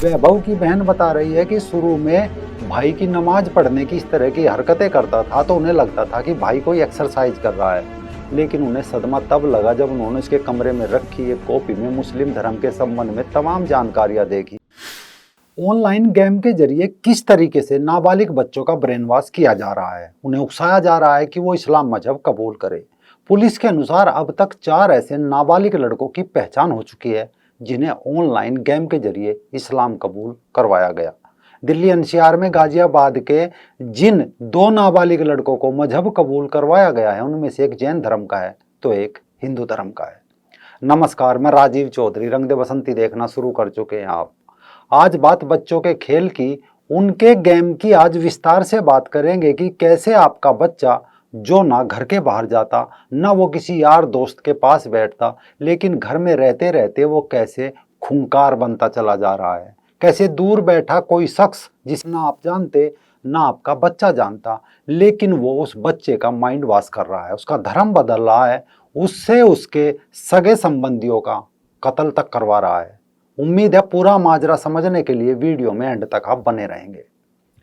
वैभव की बहन बता रही है कि शुरू में भाई की नमाज पढ़ने की इस तरह की हरकतें करता था तो उन्हें लगता था कि भाई कोई एक्सरसाइज कर रहा है, लेकिन उन्हें सदमा तब लगा जब उन्होंने उसके कमरे में रखी एक कॉपी में मुस्लिम धर्म के संबंध में तमाम जानकारियां देखी। ऑनलाइन गेम के जरिए किस तरीके से नाबालिग बच्चों का ब्रेन वॉश किया जा रहा है, उन्हें उकसाया जा रहा है कि वो इस्लाम मजहब कबूल करे। पुलिस के अनुसार अब तक 4 ऐसे नाबालिग लड़कों की पहचान हो चुकी है जिन्हें ऑनलाइन गेम के जरिए इस्लाम कबूल करवाया गया। दिल्ली एनसीआर में गाजियाबाद के जिन 2 नाबालिग लड़कों को मजहब कबूल करवाया गया है उनमें से एक जैन धर्म का है तो एक हिंदू धर्म का है। नमस्कार, मैं राजीव चौधरी। रंग दे बसंती देखना शुरू कर चुके हैं आप। आज बात बच्चों के खेल की, उनके गेम की। आज विस्तार से बात करेंगे कि कैसे आपका बच्चा जो ना घर के बाहर जाता, ना वो किसी यार दोस्त के पास बैठता, लेकिन घर में रहते रहते वो कैसे खूंखार बनता चला जा रहा है। कैसे दूर बैठा कोई शख्स जिसे ना आप जानते ना आपका बच्चा जानता, लेकिन वो उस बच्चे का माइंड वॉश कर रहा है, उसका धर्म बदल रहा है, उससे उसके सगे संबंधियों का कत्ल तक करवा रहा है। उम्मीद है पूरा माजरा समझने के लिए वीडियो में एंड तक आप बने रहेंगे।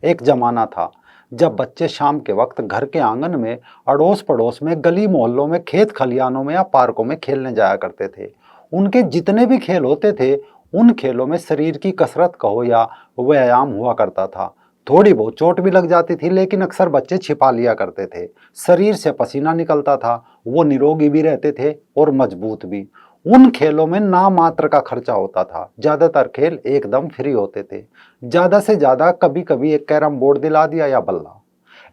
एक जमाना था जब बच्चे शाम के वक्त घर के आंगन में, अड़ोस पड़ोस में, गली मोहल्लों में, खेत खलियानों में या पार्कों में खेलने जाया करते थे। उनके जितने भी खेल होते थे उन खेलों में शरीर की कसरत कहो या व्यायाम हुआ करता था। थोड़ी बहुत चोट भी लग जाती थी, लेकिन अक्सर बच्चे छिपा लिया करते थे। शरीर से पसीना निकलता था, वो निरोगी भी रहते थे और मजबूत भी। उन खेलों में नाम मात्र का खर्चा होता था। ज्यादातर खेल एकदम फ्री होते थे। ज्यादा से ज्यादा कभी कभी एक कैरम बोर्ड दिला दिया या बल्ला।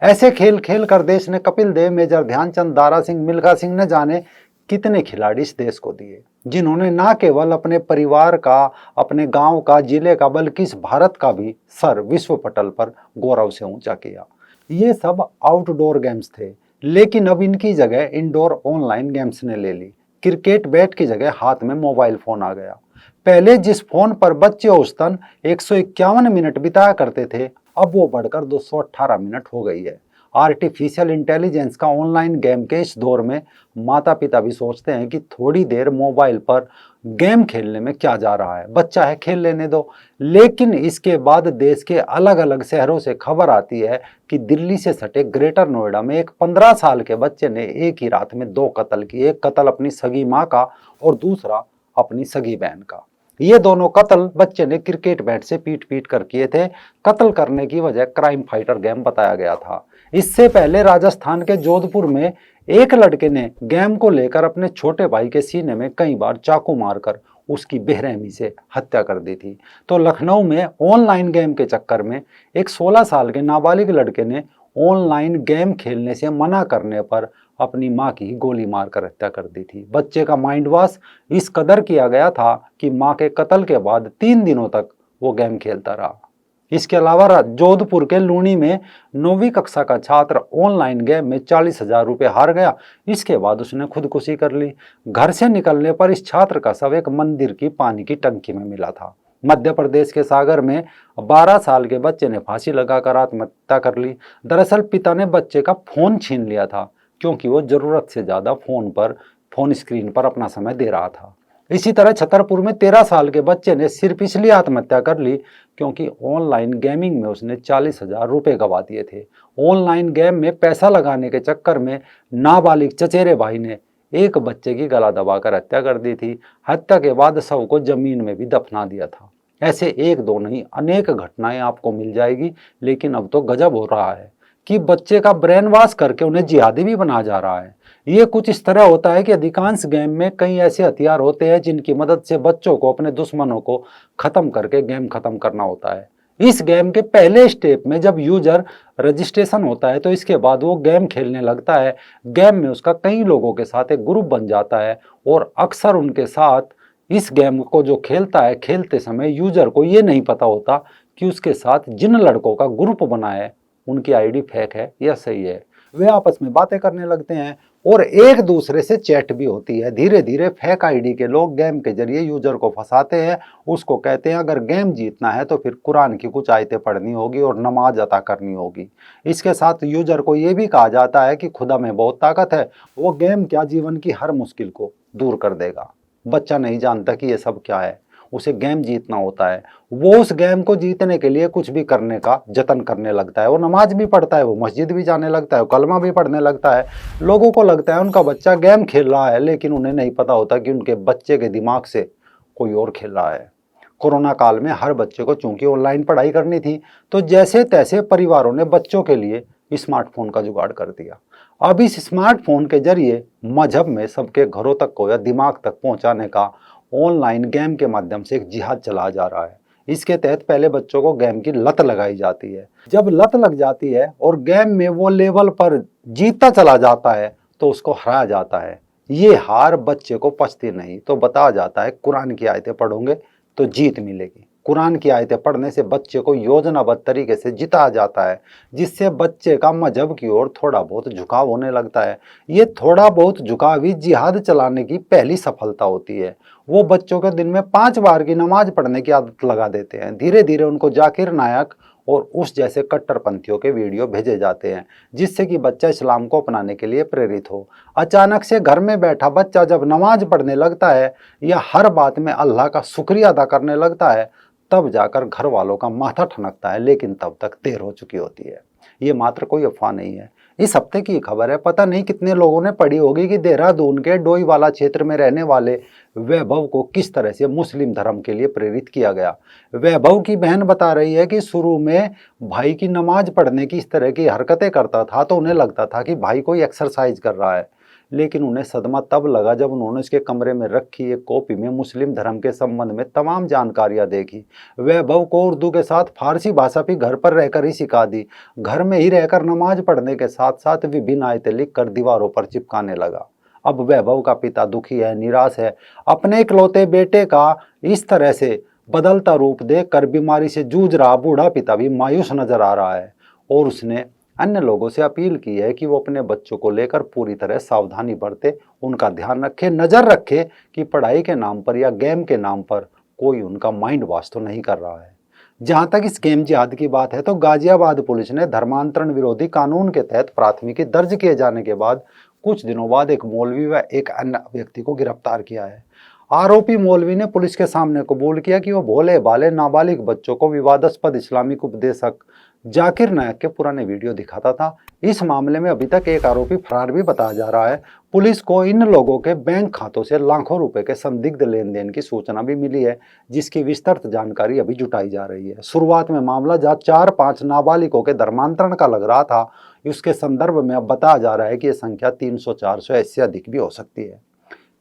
ऐसे खेल खेल कर देश ने कपिल देव, मेजर ध्यानचंद, दारा सिंह, मिल्खा सिंह न जाने कितने खिलाड़ी इस देश को दिए, जिन्होंने ना केवल अपने परिवार का, अपने गांव का, जिले का, बल्कि इस भारत का भी सर विश्व पटल पर गौरव से ऊंचा किया। ये सब आउटडोर गेम्स थे, लेकिन अब इनकी जगह इंडोर ऑनलाइन गेम्स ने ले ली। क्रिकेट बैट की जगह हाथ में मोबाइल फोन आ गया। पहले जिस फोन पर बच्चे औसतन 151 मिनट बिताया करते थे, अब वो बढ़कर 218 मिनट हो गई है। आर्टिफिशियल इंटेलिजेंस का ऑनलाइन गेम के इस दौर में माता पिता भी सोचते हैं कि थोड़ी देर मोबाइल पर गेम खेलने में क्या जा रहा है, बच्चा है खेल लेने दो। लेकिन इसके बाद देश के अलग अलग शहरों से खबर आती है कि दिल्ली से सटे ग्रेटर नोएडा में एक 15 साल के बच्चे ने एक ही रात में 2 कत्ल किए। एक कत्ल अपनी सगी माँ का और दूसरा अपनी सगी बहन का। ये दोनों कत्ल बच्चे ने क्रिकेट बैट से पीट पीट कर किए थे। कत्ल करने की वजह क्राइम फाइटर गेम बताया गया था। इससे पहले राजस्थान के जोधपुर में एक लड़के ने गेम को लेकर अपने छोटे भाई के सीने में कई बार चाकू मारकर उसकी बेरहमी से हत्या कर दी थी। तो लखनऊ में ऑनलाइन गेम के चक्कर में एक 16 साल के नाबालिग लड़के ने ऑनलाइन गेम खेलने से मना करने पर अपनी मां की गोली मारकर हत्या कर दी थी। बच्चे का माइंड वॉश इस कदर किया गया था कि मां के कत्ल के बाद 3 दिनों तक वो गेम खेलता रहा। इसके अलावा जोधपुर के लूनी में 9वीं कक्षा का छात्र ऑनलाइन गेम में 40,000 रुपये हार गया। इसके बाद उसने खुदकुशी कर ली। घर से निकलने पर इस छात्र का शव एक मंदिर की पानी की टंकी में मिला था। मध्य प्रदेश के सागर में 12 साल के बच्चे ने फांसी लगाकर आत्महत्या कर ली। दरअसल पिता ने बच्चे का फोन छीन लिया था क्योंकि वो जरूरत से ज्यादा फोन स्क्रीन पर अपना समय दे रहा था। इसी तरह छतरपुर में 13 साल के बच्चे ने सिर्फ इसलिए आत्महत्या कर ली क्योंकि ऑनलाइन गेमिंग में उसने 40,000 रुपये गवा दिए थे। ऑनलाइन गेम में पैसा लगाने के चक्कर में नाबालिग चचेरे भाई ने एक बच्चे की गला दबाकर हत्या कर दी थी। हत्या के बाद शव को जमीन में भी दफना दिया था। ऐसे एक दो नहीं, अनेक घटनाएं आपको मिल जाएगी। लेकिन अब तो गजब हो रहा है कि बच्चे का ब्रेन वॉश करके उन्हें जिहादी भी बना जा रहा है। ये कुछ इस तरह होता है कि अधिकांश गेम में कई ऐसे हथियार होते हैं जिनकी मदद से बच्चों को अपने दुश्मनों को खत्म करके गेम खत्म करना होता है। इस गेम के पहले स्टेप में जब यूजर रजिस्ट्रेशन होता है तो इसके बाद वो गेम खेलने लगता है। गेम में उसका कई लोगों के साथ एक ग्रुप बन जाता है और अक्सर उनके साथ इस गेम को जो खेलता है, खेलते समय यूजर को ये नहीं पता होता कि उसके साथ जिन लड़कों का ग्रुप बना है उनकी आईडी फेक है या सही है। वे आपस में बातें करने लगते हैं और एक दूसरे से चैट भी होती है। धीरे धीरे फेक आईडी के लोग गेम के जरिए यूजर को फंसाते हैं। उसको कहते हैं अगर गेम जीतना है तो फिर कुरान की कुछ आयतें पढ़नी होगी और नमाज अता करनी होगी। इसके साथ यूजर को ये भी कहा जाता है कि खुदा में बहुत ताकत है, वो गेम क्या जीवन की हर मुश्किल को दूर कर देगा। बच्चा नहीं जानता कि ये सब क्या है। उसे गेम जीतना होता है, वो उस गेम को जीतने के लिए कुछ भी करने का जतन करने लगता है। वो नमाज भी पढ़ता है, वो मस्जिद भी जाने लगता है, वो कलमा भी पढ़ने लगता है। लोगों को लगता है उनका बच्चा गेम खेल रहा है, लेकिन उन्हें नहीं पता होता कि उनके बच्चे के दिमाग से कोई और खेल रहा है। कोरोना काल में हर बच्चे को चूंकि ऑनलाइन पढ़ाई करनी थी, तो जैसे तैसे परिवारों ने बच्चों के लिए स्मार्टफोन का जुगाड़ कर दिया। अब इस स्मार्टफोन के जरिए मजहब में सबके घरों तक को या दिमाग तक पहुंचाने का ऑनलाइन गेम के माध्यम से एक जिहाद चला जा रहा है। इसके तहत पहले बच्चों को गेम की लत लगाई जाती है। जब लत लग जाती है और गेम में वो लेवल पर जीतता चला जाता है तो उसको हराया जाता है। ये हार बच्चे को पचती नहीं, तो बताया जाता है कुरान की आयतें पढ़ोगे तो जीत मिलेगी। कुरान की आयतें पढ़ने से बच्चे को योजनाबद्ध तरीके से जिताया जाता है, जिससे बच्चे का मजहब की ओर थोड़ा बहुत झुकाव होने लगता है। ये थोड़ा बहुत झुकाव ही जिहाद चलाने की पहली सफलता होती है। वो बच्चों के दिन में 5 बार की नमाज पढ़ने की आदत लगा देते हैं। धीरे धीरे उनको जाकिर नायक और उस जैसे कट्टरपंथियों के वीडियो भेजे जाते हैं, जिससे कि बच्चा इस्लाम को अपनाने के लिए प्रेरित हो। अचानक से घर में बैठा बच्चा जब नमाज पढ़ने लगता है या हर बात में अल्लाह का शुक्रिया अदा करने लगता है, तब जाकर घर वालों का माथा ठनकता है, लेकिन तब तक देर हो चुकी होती है। ये मात्र कोई अफवाह नहीं है, इस हफ्ते की खबर है। पता नहीं कितने लोगों ने पढ़ी होगी कि देहरादून के डोईवाला क्षेत्र में रहने वाले वैभव को किस तरह से मुस्लिम धर्म के लिए प्रेरित किया गया। वैभव की बहन बता रही है कि शुरू में भाई की नमाज पढ़ने की इस तरह की हरकतें करता था तो उन्हें लगता था कि भाई कोई एक्सरसाइज कर रहा है, लेकिन उन्हें सदमा तब लगा जब उन्होंने उसके कमरे में रखी एक कॉपी में मुस्लिम धर्म के संबंध में तमाम जानकारियां देखी। वैभव को उर्दू के साथ फारसी भाषा भी घर पर रहकर ही सिखा दी। घर में ही रहकर नमाज पढ़ने के साथ साथ विभिन्न आयतें लिखकर दीवारों पर चिपकाने लगा। अब वैभव का पिता दुखी है, निराश है। अपने इकलौते बेटे का इस तरह से बदलता रूप देखकर बीमारी से जूझ रहा बूढ़ा पिता भी मायूस नजर आ रहा है, और उसने अन्य लोगों से अपील की है कि वो अपने बच्चों को लेकर पूरी तरह सावधानी बरते, उनका ध्यान रखे, नजर रखे कि पढ़ाई के नाम पर या गेम के नाम पर कोई उनका माइंड वॉश तो नहीं कर रहा है। जहां तक इस गेम जिहाद की बात है तो गाजियाबाद पुलिस ने धर्मांतरण विरोधी कानून के तहत प्राथमिकी दर्ज किए जाने के बाद कुछ दिनों बाद एक मौलवी व एक अन्य व्यक्ति को गिरफ्तार किया है। आरोपी मौलवी ने पुलिस के सामने कबूल किया कि वो भोले भाले नाबालिग बच्चों को विवादास्पद इस्लामिक उपदेशक जाकिर नायक के पुराने वीडियो दिखाता था। इस मामले में अभी तक एक आरोपी फरार भी बताया जा रहा है। पुलिस को इन लोगों के बैंक खातों से लाखों रुपए के संदिग्ध लेन देन की सूचना भी मिली है, जिसकी विस्तृत जानकारी अभी जुटाई जा रही है। शुरुआत में मामला जहां 4-5 नाबालिगों के धर्मांतरण का लग रहा था, उसके संदर्भ में अब बताया जा रहा है कि यह संख्या 300-400 इससे अधिक भी हो सकती है।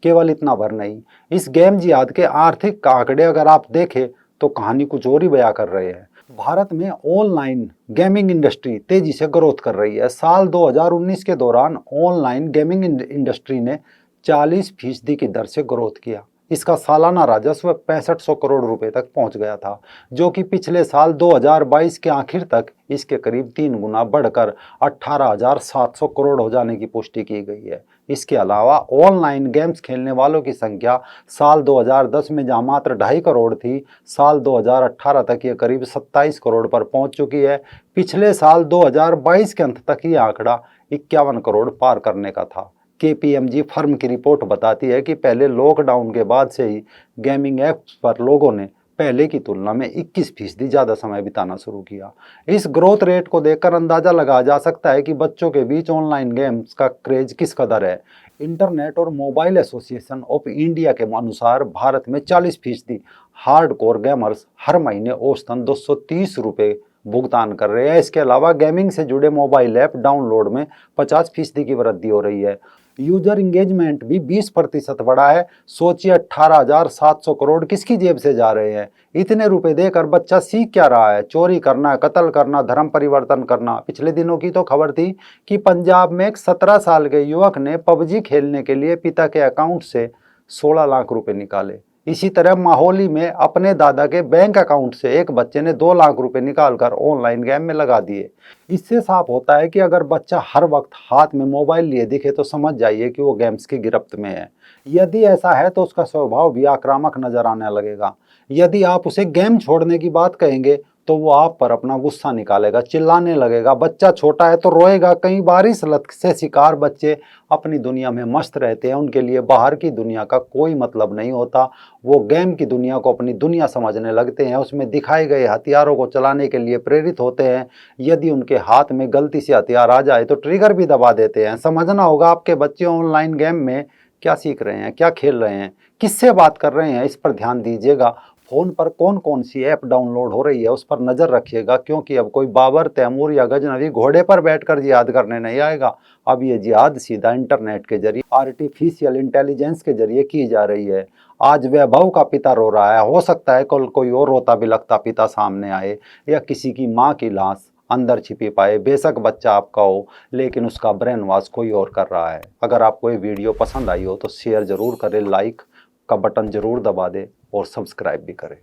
केवल इतना भर नहीं, इस गेम जिहाद के आर्थिक आंकड़े अगर आप देखें तो कहानी कुछ और ही बयां कर रहे हैं। भारत में ऑनलाइन गेमिंग इंडस्ट्री तेजी से ग्रोथ कर रही है। साल 2019 के दौरान ऑनलाइन गेमिंग इंडस्ट्री ने 40% की दर से ग्रोथ किया। इसका सालाना राजस्व 6500 करोड़ रुपए तक पहुंच गया था, जो कि पिछले साल 2022 के आखिर तक इसके करीब 3 गुना बढ़कर 18,700 करोड़ हो जाने की पुष्टि की गई है। इसके अलावा ऑनलाइन गेम्स खेलने वालों की संख्या साल 2010 में जहां मात्र 2.5 करोड़ थी, साल 2018 तक ये करीब 27 करोड़ पर पहुंच चुकी है। पिछले साल 2022 के अंत तक ये आंकड़ा 51 करोड़ पार करने का था। KPMG फर्म की रिपोर्ट बताती है कि पहले लॉकडाउन के बाद से ही गेमिंग ऐप्स पर लोगों ने पहले की तुलना में 21% ज़्यादा समय बिताना शुरू किया। इस ग्रोथ रेट को देखकर अंदाजा लगाया जा सकता है कि बच्चों के बीच ऑनलाइन गेम्स का क्रेज किस कदर है। इंटरनेट और मोबाइल एसोसिएशन ऑफ इंडिया के अनुसार भारत में 40% हार्डकोर गेमर्स हर महीने औसतन 230 रुपये भुगतान कर रहे हैं। इसके अलावा गेमिंग से जुड़े मोबाइल ऐप डाउनलोड में 50% की वृद्धि हो रही है। यूजर इंगेजमेंट भी 20% बढ़ा है। सोचिए 18,700 करोड़ किसकी जेब से जा रहे हैं। इतने रुपए देकर बच्चा सीख क्या रहा है? चोरी करना, कत्ल करना, धर्म परिवर्तन करना। पिछले दिनों की तो खबर थी कि पंजाब में एक 17 साल के युवक ने पबजी खेलने के लिए पिता के अकाउंट से 16 लाख रुपए निकाले। इसी तरह माहौली में अपने दादा के बैंक अकाउंट से एक बच्चे ने 2 लाख रुपए निकालकर ऑनलाइन गेम में लगा दिए। इससे साफ होता है कि अगर बच्चा हर वक्त हाथ में मोबाइल लिए दिखे तो समझ जाइए कि वो गेम्स की गिरफ्त में है। यदि ऐसा है तो उसका स्वभाव भी आक्रामक नजर आने लगेगा। यदि आप उसे गेम छोड़ने की बात कहेंगे तो वो आप पर अपना गुस्सा निकालेगा, चिल्लाने लगेगा। बच्चा छोटा है तो रोएगा। कई बार इस लत से शिकार बच्चे अपनी दुनिया में मस्त रहते हैं, उनके लिए बाहर की दुनिया का कोई मतलब नहीं होता। वो गेम की दुनिया को अपनी दुनिया समझने लगते हैं, उसमें दिखाए गए हथियारों को चलाने के लिए प्रेरित होते हैं। यदि उनके हाथ में गलती से हथियार आ जाए तो ट्रिगर भी दबा देते हैं। समझना होगा आपके बच्चे ऑनलाइन गेम में क्या सीख रहे हैं, क्या खेल रहे हैं, किससे बात कर रहे हैं, इस पर ध्यान दीजिएगा। फ़ोन पर कौन कौन सी ऐप डाउनलोड हो रही है उस पर नज़र रखिएगा, क्योंकि अब कोई बाबर, तैमूर या गजनवी घोड़े पर बैठकर जिहाद करने नहीं आएगा। अब ये जिहाद सीधा इंटरनेट के जरिए, आर्टिफिशियल इंटेलिजेंस के जरिए की जा रही है। आज वैभव का पिता रो रहा है, हो सकता है कल कोई और रोता बिलखता पिता सामने आए, या किसी की माँ की लाश अंदर छिपी पाए। बेशक बच्चा आपका हो, लेकिन उसका ब्रेन वॉश कोई और कर रहा है। अगर आपको ये वीडियो पसंद आई हो तो शेयर ज़रूर करें, लाइक का बटन ज़रूर दबा दें और सब्सक्राइब भी करें।